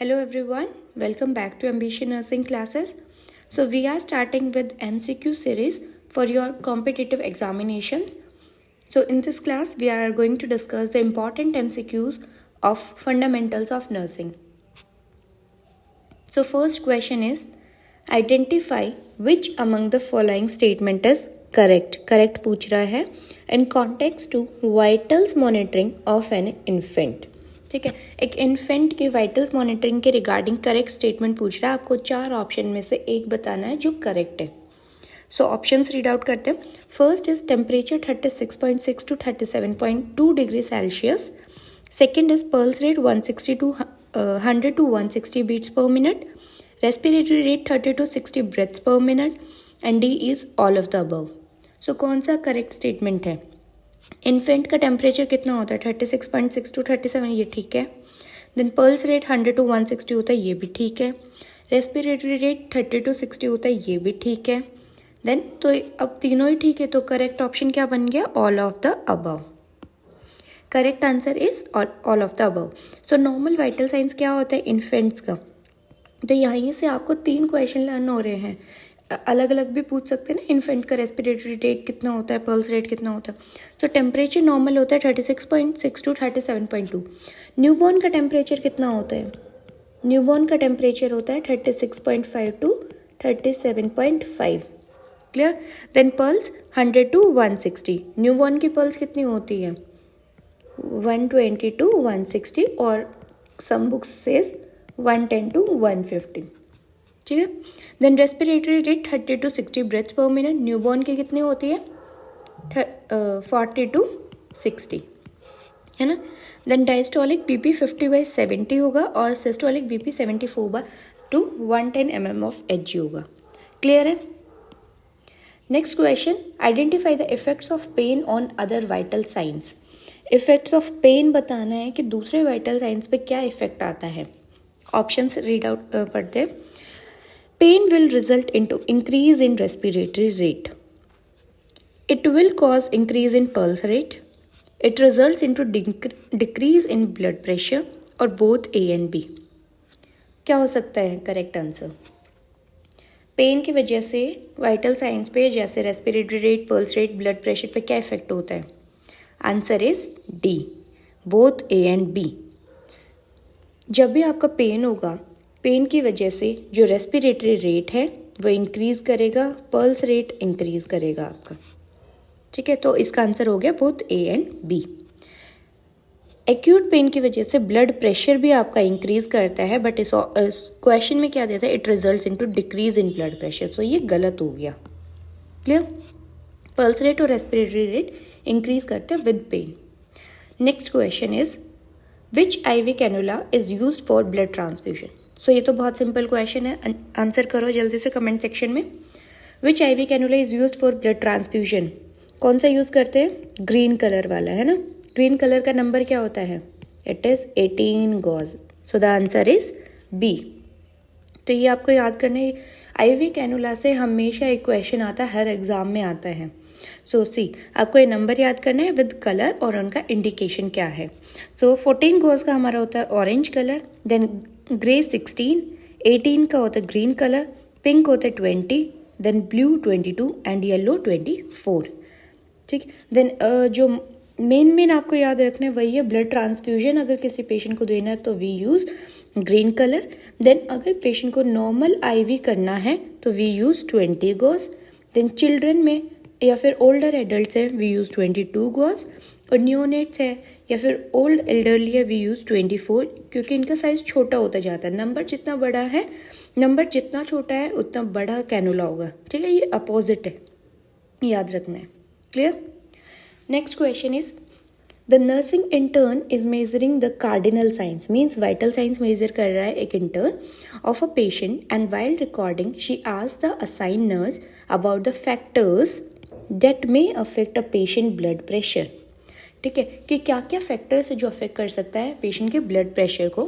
Hello everyone, welcome back to Ambition Nursing classes. So we are starting with MCQ series for your competitive examinations. So in this class we are going to discuss the important MCQs of fundamentals of nursing. So first question is, identify which among the following statement is correct. Correct पूछ रहा है in context to vitals monitoring of an infant. ठीक है, एक infant के vitals monitoring के regarding correct statement पूछ रहा है. आपको चार ऑप्शन में से एक बताना है जो करेक्ट है. सो ऑप्शंस रीड आउट करते हैं. First is temperature 36.6 to 37.2 degree Celsius. Second is pulse rate 160 to 100 to 160 beats per minute. Respiratory rate 30 to 60 breaths per minute. And D is all of the above. So कौन सा correct statement है? Infant का temperature कितना होता है? 36.6 to 37, ये ठीक है. देन पल्स रेट 100 to 160 होता है, ये भी ठीक है. रेस्पिरेटरी रेट 30 to 60 होता है, ये भी ठीक है. देन तो अब तीनों ही ठीक है, तो करेक्ट ऑप्शन क्या बन गया? All of the above. Correct answer is all of the above. So normal vital science क्या होता है इन्फेंट्स का? तो यहीं से आपको 3 क्वेश्चन लर्न हो रहे हैं. अलग अलग भी पूछ सकते हैं ना. इन्फेंट का रेस्पिरेटरी रेट कितना होता है, पल्स रेट कितना होता है. तो टेम्परेचर नॉर्मल होता है 36.6 to 37.2. न्यूबॉर्न का टेम्परेचर कितना होता है? न्यूबॉर्न का टेम्परेचर होता है 36.5 to 37.5. Clear. Then pulse 100 to 160. Newborn की पल्स कितनी होती है? 120 to 160 और सम बुक्स सेज 110 to 150. ठीक है. Then respiratory rate 30 to 60 breaths per minute. Newborn की कितनी होती है? 40 to 60, है ना. देन डायस्टोलिक बीपी 50/70 होगा और systolic BP 74 to 110 mm of Hg होगा. क्लियर है. Next question, identify the effects of pain on other vital science. Effects of pain बताना है कि दूसरे वाइटल साइंस पे क्या इफेक्ट आता है. ऑप्शंस रीड आउट पढ़ते हैं. Pain will result into increase in respiratory rate. It will cause increase in pulse rate. It results into decrease in blood pressure or both A and B. क्या हो सकता है correct answer? Pen की वजह से vital science पे जैसे respiratory rate, pulse rate, blood pressure पे क्या इफेक्ट होता है? Answer is D, both A and B. जब भी आपका पेन होगा, पेन की वजह से जो रेस्पिरेटरी रेट है वो इंक्रीज़ करेगा, पल्स रेट इंक्रीज़ करेगा आपका. ठीक है, तो इसका आंसर हो गया both A and B. Acute pain की वजह से ब्लड प्रेशर भी आपका इंक्रीज़ करता है, बट इस क्वेश्चन में क्या देता है? It results into decrease in blood pressure. तो ये गलत हो गया. क्लियर. पल्स रेट और रेस्पिरेटरी रेट इंक्रीज करते हैं with pain. Next question is, which IV cannula is used for blood transfusion. So ये तो बहुत सिंपल क्वेश्चन है, आंसर करो जल्दी से कमेंट सेक्शन में. विच IV cannula is used for blood transfusion. कौन सा यूज़ करते हैं? ग्रीन कलर वाला, है ना. ग्रीन कलर का नंबर क्या होता है? It is 18 gauge. So the answer is B. तो ये आपको याद करना है. IV कैनुला से हमेशा एक क्वेश्चन आता है, हर एग्जाम में आता है. सो सी, आपको ये नंबर याद करना है विद कलर और उनका इंडिकेशन क्या है. सो 14 गॉज का हमारा होता है ऑरेंज कलर. देन ग्रे 16, 18 का होता है ग्रीन कलर, पिंक होता है 20, देन ब्लू 22 एंड येलो 24. ठीक. देन जो मेन आपको याद रखना है वही है ब्लड ट्रांसफ्यूजन. अगर किसी पेशेंट को देना है तो we use green colour. Then अगर पेशेंट को नॉर्मल IV करना है तो we use 20 gauge. Then children में या फिर ओल्डर एडल्ट है वी यूज़ 22 गॉज. और न्यूनेट्स है या फिर ओल्ड एल्डरली है वी यूज़ 24, क्योंकि इनका साइज़ छोटा होता जाता है. नंबर जितना बड़ा है, नंबर जितना छोटा है उतना बड़ा कैनुला होगा. ठीक है, ये अपोजिट है, याद रखना है. Clear. Next question is, the nursing intern is measuring the cardinal science. Means vital science measure कर रहा है एक intern of a patient and while recording she asked the assign nurse about the factors that may affect a patient blood pressure. ठीक है, कि क्या क्या factors है जो अफेक्ट कर सकता है पेशेंट के ब्लड प्रेशर को.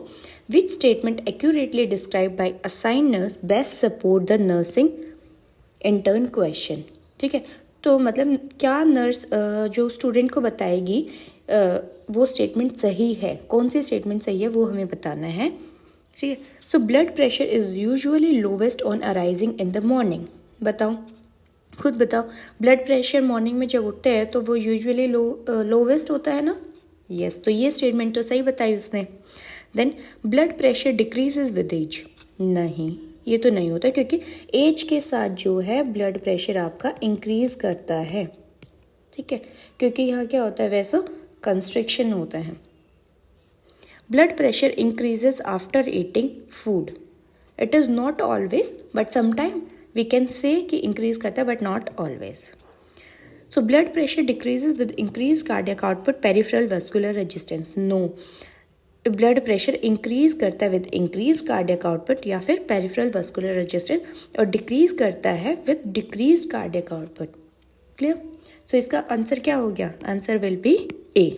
Which statement accurately describe by assign nurse best support the nursing intern question. ठीक है, तो मतलब क्या नर्स जो स्टूडेंट को बताएगी वो स्टेटमेंट सही है, कौन सी स्टेटमेंट सही है वो हमें बताना है. ठीक है। सो blood pressure is usually lowest on arising in the morning. बताओ, खुद बताओ, ब्लड प्रेशर मॉर्निंग में जब उठते हैं तो वो यूजुअली लोवेस्ट होता है ना। यस, तो ये स्टेटमेंट तो सही बताई उसने। Then blood pressure decreases with age, नहीं, ये तो नहीं होता, क्योंकि एज के साथ जो है ब्लड प्रेशर आपका इंक्रीज करता है। ठीक है, क्योंकि यहाँ क्या होता है, वैसा कंस्ट्रिक्शन होता है। Blood pressure increases after eating food, it is not always but sometime we can say कि इंक्रीज करता है but not always. So blood pressure decreases with increase cardiac output, peripheral vascular resistance, no, blood pressure increase करता है with increase cardiac output या फिर peripheral vascular resistance, और decrease करता है with decrease cardiac output. Clear? So इसका answer क्या हो गया? Answer will B A.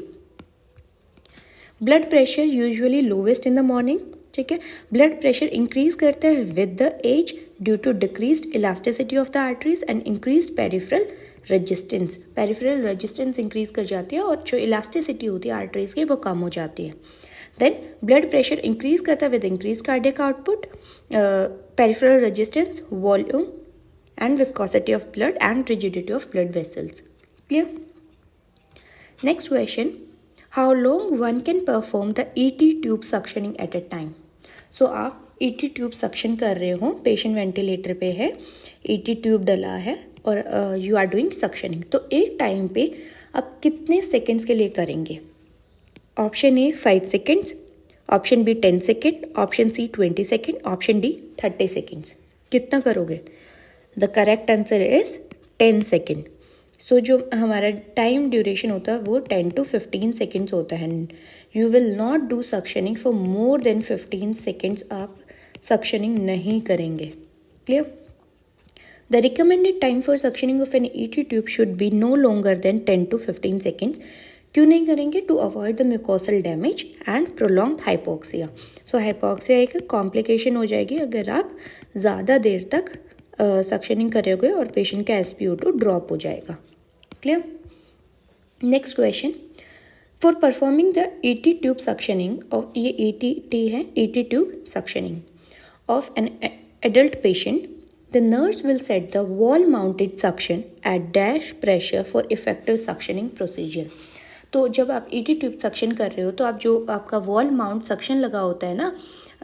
Blood pressure usually lowest in the morning. ठीक है, ब्लड प्रेशर इंक्रीज करता है with the age due to decreased elasticity of the arteries and increased peripheral resistance. Peripheral resistance increase कर जाती है और जो elasticity होती है आर्टरीज की वो कम हो जाती है। देन ब्लड प्रेशर इंक्रीज करता है with increase cardiac output, peripheral resistance, volume and viscosity of blood and rigidity of blood vessels. Clear? Next question, how long one can perform the ET tube suctioning at a time? So आप ET tube suction कर रहे हो, patient ventilator पे है, ET tube डला है और you are doing suctioning, तो एक टाइम पे आप कितने सेकेंड्स के लिए करेंगे? Option A 5 seconds, option B 10 second, option C 20 second, option D 30 seconds. कितना करोगे? The correct answer is 10 second. So जो हमारा टाइम ड्यूरेशन होता है वो 10 to 15 सेकेंड्स होता है। You will not do suctioning for more than 15 seconds, आप सक्शनिंग नहीं करेंगे। Clear? The recommended time for suctioning of an ET tube should be no longer than 10 to 15 seconds. क्यों नहीं करेंगे? To avoid the mucosal damage and prolonged hypoxia. So hypoxia एक complication हो जाएगी अगर आप ज़्यादा देर तक सक्शनिंग करोगे और पेशेंट का SpO2 ड्रॉप हो जाएगा। Clear? Next question, for performing the ET tube suctioning of, ये ET है, ET tube suctioning of an adult patient, the nurse will set the wall mounted suction at dash pressure for effective suctioning procedure. तो जब आप ET tube suction कर रहे हो तो आप जो आपका वॉल माउंट सक्शन लगा होता है ना,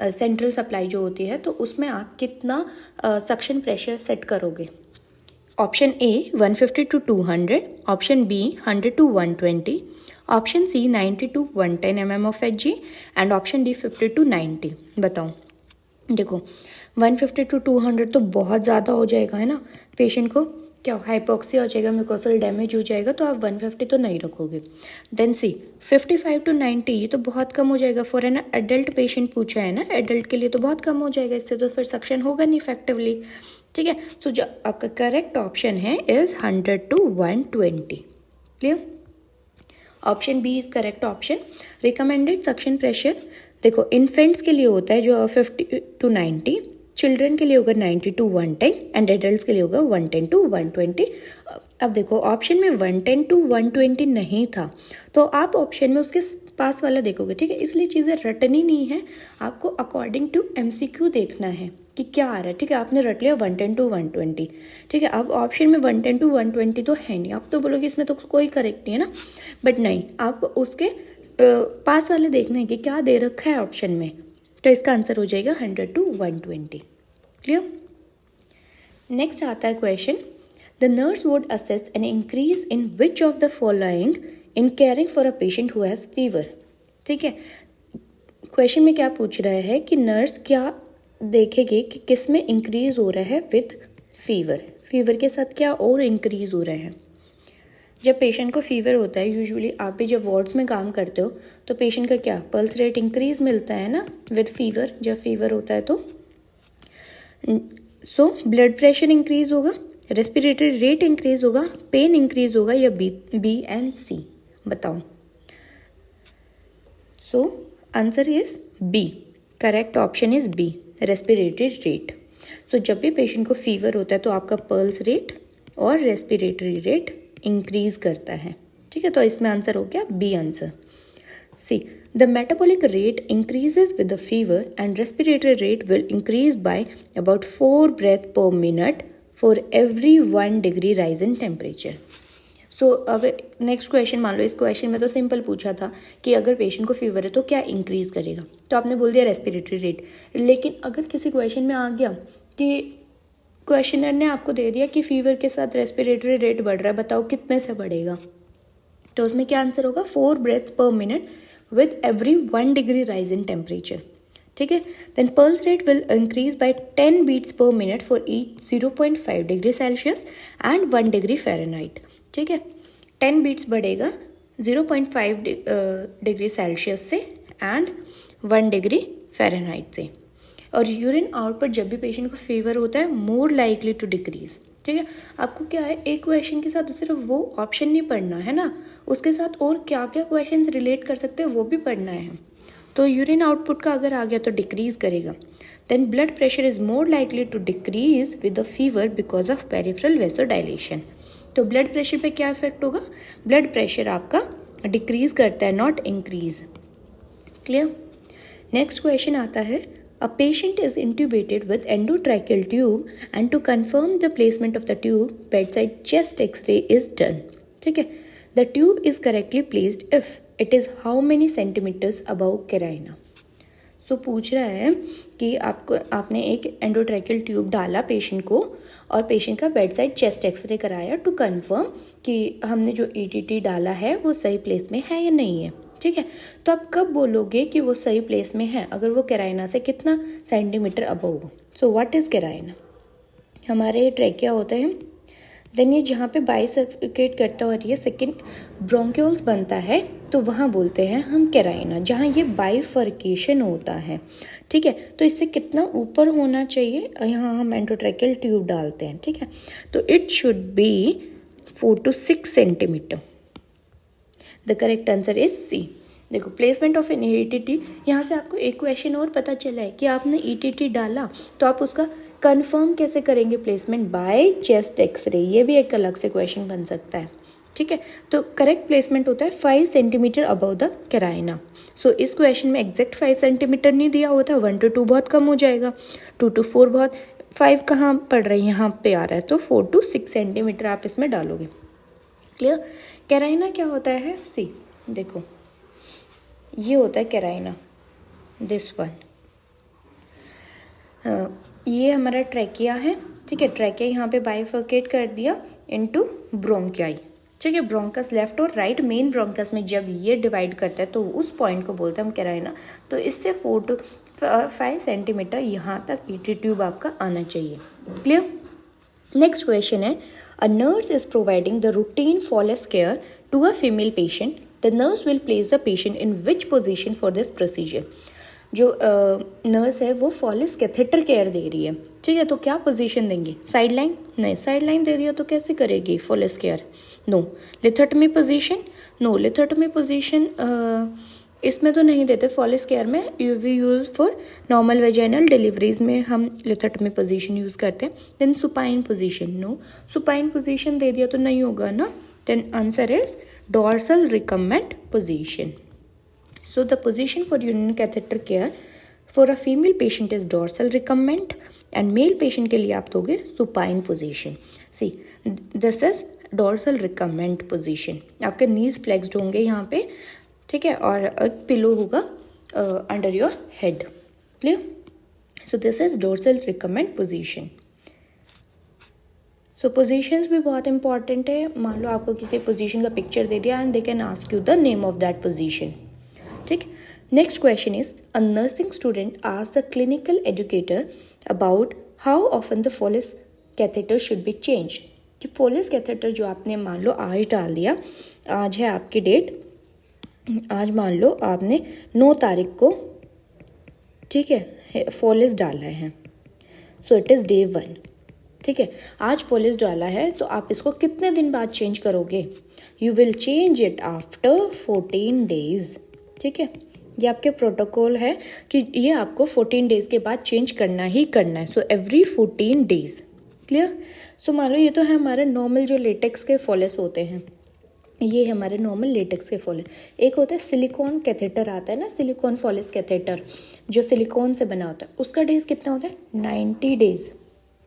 सेंट्रल सप्लाई जो होती है, तो उसमें आप कितना सक्शन प्रेशर सेट करोगे? Option A 150 to 200, option B 100 to 120, option C 90 to 110 mm of Hg and option D 50 to 90। बताओ, देखो 150 to 200 तो बहुत ज़्यादा हो जाएगा, है ना, पेशेंट को क्या हाइपोक्सिया हो जाएगा, म्यूकोसल डैमेज हो जाएगा, तो आप 150 तो नहीं रखोगे। देन सी 55 to 90, ये तो बहुत कम हो जाएगा। फॉर एन एडल्ट पेशेंट पूछा है ना, एडल्ट के लिए तो बहुत कम हो जाएगा, इससे तो फिर सक्शन होगा नहीं इफेक्टिवली। ठीक है, सो जो आपका करेक्ट ऑप्शन है इज 100 to 120। क्लियर? Option B is correct option. Recommended suction pressure देखो इन्फेंट्स के लिए होता है जो 50 to 90, चिल्ड्रन के लिए होगा 90 to 110 एंड एडल्ट्स के लिए होगा 110 to 120। अब देखो ऑप्शन में 110 to 120 नहीं था, तो आप ऑप्शन में उसके पास वाला देखोगे। ठीक है, इसलिए चीज़ें रटनी नहीं है, आपको अकॉर्डिंग टू MCQ देखना है कि क्या आ रहा है। ठीक है, आपने रट लिया 110 to 120। ठीक है, अब ऑप्शन में 110 to 120 तो है नहीं, आप तो बोलोगे इसमें तो कोई करेक्ट नहीं है ना, बट नहीं, आपको उसके पास वाले देखना है कि क्या दे रखा है ऑप्शन में, तो इसका आंसर हो जाएगा 100 to 120। क्लियर? नेक्स्ट आता है question, the nurse would assess an increase in which of the following in caring for a patient who has fever. ठीक है, क्वेश्चन में क्या पूछ रहा है कि नर्स क्या देखेगी कि किस में इंक्रीज हो रहा है विद फीवर, फीवर के साथ क्या और इंक्रीज हो रहा है। जब पेशेंट को फीवर होता है, यूजुअली आप भी जब वार्ड्स में काम करते हो तो पेशेंट का क्या पल्स रेट इंक्रीज मिलता है ना विद फीवर, जब फीवर होता है तो सो ब्लड प्रेशर इंक्रीज होगा, रेस्पिरेटरी रेट इंक्रीज होगा, पेन इंक्रीज होगा, या बी एंड सी। बताओ। So answer is B, correct option is B, respiratory rate. So जब भी पेशेंट को फीवर होता है तो आपका पल्स रेट और रेस्पिरेटरी रेट इंक्रीज करता है। ठीक है, तो इसमें आंसर हो गया B answer. C The metabolic rate increases with the fever and respiratory rate will increase by about 4 breath per minute for every 1 degree rise in temperature. सो अब नेक्स्ट क्वेश्चन मान लो, इस क्वेश्चन में तो सिंपल पूछा था कि अगर पेशेंट को फीवर है तो क्या इंक्रीज करेगा, तो आपने बोल दिया रेस्पिरेटरी रेट। लेकिन अगर किसी क्वेश्चन में आ गया कि क्वेश्चनर ने आपको दे दिया कि फीवर के साथ रेस्पिरेटरी रेट बढ़ रहा है, बताओ कितने से बढ़ेगा, तो उसमें क्या आंसर होगा, 4 breaths per minute with every 1 degree rise in temperature. ठीक है, then pulse rate will increase by 10 beats per minute for each 0.5 degree Celsius and 1 degree Fahrenheit. ठीक है, 10 बीट्स बढ़ेगा 0.5 डिग्री सेल्सियस से एंड 1 डिग्री फ़ारेनहाइट से। और urine output जब भी पेशेंट को फीवर होता है मोर लाइकली टू डिक्रीज। ठीक है, आपको क्या है, एक क्वेश्चन के साथ सिर्फ वो ऑप्शन नहीं पढ़ना है ना, उसके साथ और क्या क्या क्वेश्चंस रिलेट कर सकते हैं वो भी पढ़ना है। तो यूरिन आउटपुट का अगर आ गया तो डिक्रीज करेगा। Then blood pressure is more likely to decrease with the fever because of peripheral vasodilation. तो ब्लड प्रेशर पे क्या इफेक्ट होगा, ब्लड प्रेशर आपका डिक्रीज करता है, not increase. Clear. Next question आता है, a patient is intubated with endotracheal tube and to confirm the placement of the tube bedside chest x-ray is done. ठीक है, the tube is correctly placed if it is how many centimeters above carina. सो पूछ रहा है कि आपने एक endotracheal tube डाला patient को और पेशेंट का बेड साइड चेस्ट एक्सरे कराया टू कंफर्म कि हमने जो ईटीटी डाला है वो सही प्लेस में है या नहीं है। ठीक है, तो आप कब बोलोगे कि वो सही प्लेस में है, अगर वो कैराइना से कितना सेंटीमीटर अबव हो। सो व्हाट इज़ कैराइना, हमारे ट्रैकिया होते हैं, देन ये जहाँ पे बाइसर्कुलेट करता है और ये सेकेंड ब्रोंक्यूल्स बनता है तो वहाँ बोलते हैं हम कैराइना, जहाँ ये बाइफर्केशन होता है। ठीक है, तो इससे कितना ऊपर होना चाहिए, यहाँ हम एंडोट्रैकियल ट्यूब डालते हैं। ठीक है, तो it should be 4 to 6 centimetre. The correct answer is C. देखो, प्लेसमेंट ऑफ एन ईटीटी, यहाँ से आपको एक क्वेश्चन और पता चला है कि आपने ईटीटी डाला तो आप उसका कंफर्म कैसे करेंगे प्लेसमेंट, बाय चेस्ट एक्सरे। ये भी एक अलग से क्वेश्चन बन सकता है। ठीक है, तो करेक्ट प्लेसमेंट होता है 5 सेंटीमीटर अबव द कैराइना। सो इस क्वेश्चन में एग्जैक्ट 5 सेंटीमीटर नहीं दिया होता, 1 to 2 बहुत कम हो जाएगा, 2 to 4 बहुत, 5 कहाँ पड़ रही है, यहाँ पे आ रहा है, तो 4 to 6 सेंटीमीटर आप इसमें डालोगे। क्लियर। कैराइना क्या होता है, सी देखो ये होता है कैराइना, दिस वन, ये हमारा ट्रैकिया है। ठीक है, ट्रैकिया यहाँ पे बाइफर्केट कर दिया इनटू ब्रोंकियाई। ठीक है, ब्रोंकस लेफ्ट और राइट, मेन ब्रोंकस में जब ये डिवाइड करता है तो उस पॉइंट को बोलते हैं हम कैराइना। तो इससे 4 to 5 सेंटीमीटर यहाँ तक ईटी ट्यूब आपका आना चाहिए। क्लियर। नेक्स्ट क्वेश्चन है, a nurse is providing the routine Foley's care to a female patient, the nurse will place the patient in which position for this procedure. जो nurse है वो Foley catheter care दे रही है। ठीक है, तो क्या पोजीशन देंगी, साइड लाइन, नहीं साइड लाइन दे दिया तो कैसे करेगी Foley's care, no. Lithotomy position, no lithotomy position इसमें तो नहीं देते फॉलिस केयर में, we use for normal vaginal deliveries में हम लिथोटमी पोजीशन यूज़ करते हैं। Then supine position, no, supine position दे दिया तो नहीं होगा ना, then answer is dorsal recumbent position. So the position for urinary catheter care for a female patient is dorsal recumbent and male patient के लिए आप दोगे supine position. See, this is dorsal recumbent position. आपके knees flexed होंगे यहाँ पे, ठीक है, और एक पिलो होगा under your head. Clear? So this is dorsal recumbent position. So positions भी बहुत इंपॉर्टेंट है। मान लो आपको किसी पोजीशन का पिक्चर दे दिया and they can ask you the name of that position. ठीक। Next question is, a nursing student asked the clinical educator about how often the Foley's catheter should be change. कि Foley's catheter जो आपने मान लो आज डाल दिया, आज है आपकी डेट, आज मान लो आपने 9 तारीख को, ठीक है, फॉलिस डाला है, सो इट इज़ डे 1। ठीक है, आज फॉलिस डाला है तो आप इसको कितने दिन बाद चेंज करोगे, you will change it after 14 days. ठीक है, ये आपके प्रोटोकॉल है कि ये आपको 14 डेज के बाद चेंज करना ही करना है, सो एवरी 14 डेज। क्लियर। सो मान लो ये तो है हमारे नॉर्मल जो लेटेक्स के फॉलिस होते हैं, ये हमारे नॉर्मल लेटेक्स के फॉलिन। एक होता है सिलिकॉन कैथेटर आता है ना, सिलिकॉन फॉलिस कैथेटर जो सिलिकॉन से बना होता है, उसका डेज कितना होता है 90 डेज।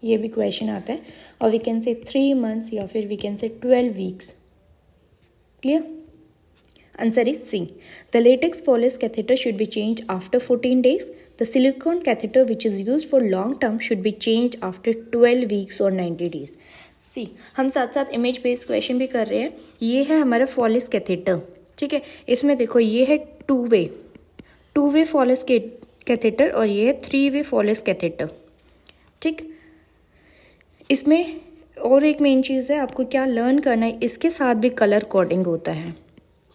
ये भी क्वेश्चन आता है, और वी कैन से 3 मंथ्स या फिर we can say 12 weeks. Clear? Answer is C. The latex Foley's catheter should be change after 14 days. The silicone catheter which is used for long term should be changed after 12 weeks or 90 days. सी, हम साथ साथ image based question भी कर रहे हैं। ये है हमारा फॉलिस कैथेटर, ठीक है। इसमें देखो ये है टू वे फॉलिस कैथेटर और ये है 3 वे फॉलिस कैथेटर, ठीक। इसमें और एक मेन चीज़ है, आपको क्या लर्न करना है, इसके साथ भी कलर कोडिंग होता है।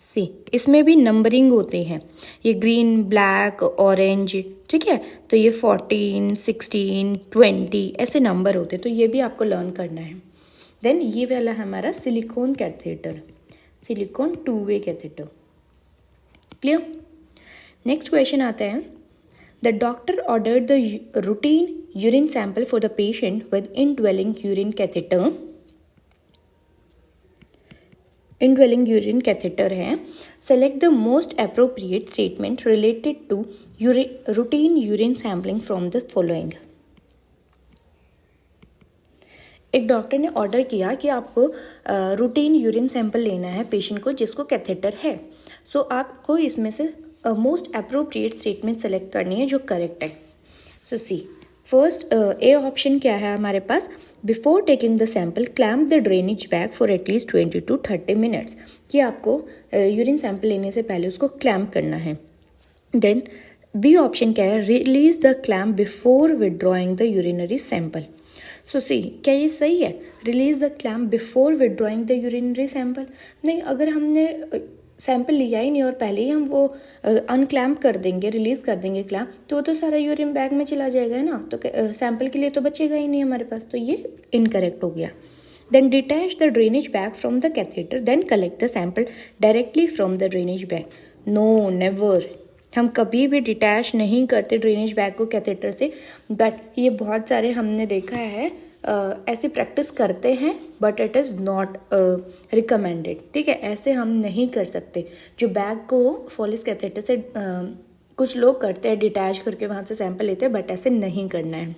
सी, इसमें भी नंबरिंग होते हैं, ये ग्रीन, ब्लैक, ऑरेंज, ठीक है। तो ये 14, 16, 20 ऐसे नंबर होते हैं, तो ये भी आपको लर्न करना है। देन ये वाला हमारा silicone catheter, silicone 2 way catheter. Clear? Next question आता है, the doctor ordered the routine urine sample for the patient with indwelling urine catheter. Indwelling urine catheter है। Select the most appropriate statement related to routine urine sampling from the following. एक doctor ने order किया कि आपको routine urine sample लेना है patient को जिसको कैथेटर है। सो आपको इसमें से मोस्ट अप्रोप्रिएट स्टेटमेंट सेलेक्ट करनी है जो करेक्ट है। सो सी, फर्स्ट ए ऑप्शन क्या है हमारे पास, before taking the sample clamp the drainage bag for at least 20 to 30 minutes, कि आपको यूरिन सैंपल लेने से पहले उसको क्लैम्प करना है। देन बी ऑप्शन क्या है, release the clamp before withdrawing the urinary sample. So C, क्या ये सही है, release the clamp before withdrawing the urinary sample? नहीं, अगर हमने सैंपल लिया ही नहीं और पहले ही हम वो अनक्लैम्प कर देंगे, रिलीज कर देंगे क्लैम्प, तो वो तो सारा यूरिन बैग में चला जाएगा ना, तो सैंपल के लिए तो बचेगा ही नहीं हमारे पास, तो ये इनकरेक्ट हो गया। Then detach the drainage bag from the catheter, then collect the sample directly from the drainage bag. No, never, हम कभी भी डिटैच नहीं करते ड्रेनेज बैग को कैथेटर से। बट ये बहुत सारे हमने देखा है ऐसी प्रैक्टिस करते हैं, but it is not recommended, ठीक है। ऐसे हम नहीं कर सकते। जो बैग को फॉलिस कैथेटर से कुछ लोग करते हैं, डिटैच करके वहाँ से सैंपल लेते हैं, बट ऐसे नहीं करना है,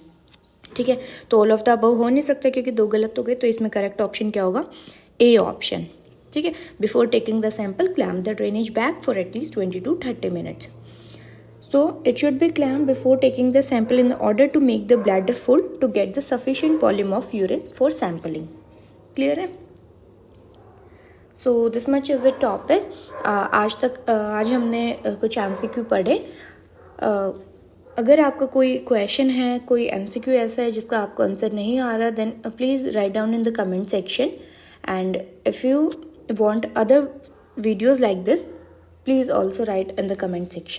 ठीक है। तो ऑल ऑफ द अबव हो नहीं सकता क्योंकि 2 गलत हो गए, तो इसमें करेक्ट ऑप्शन क्या होगा, ए ऑप्शन, ठीक है। Before taking the sample clamp the drainage bag for at least 20 to 30 minutes. So it should be clamped before taking the sample in order to make the bladder full to get the sufficient volume of urine for sampling. Clear है? So this much is the topic. आज हमने कुछ MCQ पढ़े। अगर आपका कोई question है, कोई MCQ ऐसा है जिसका आपको आंसर नहीं आ रहा, then please write down in the comment section. And if you want other videos like this, please also write in the comment section.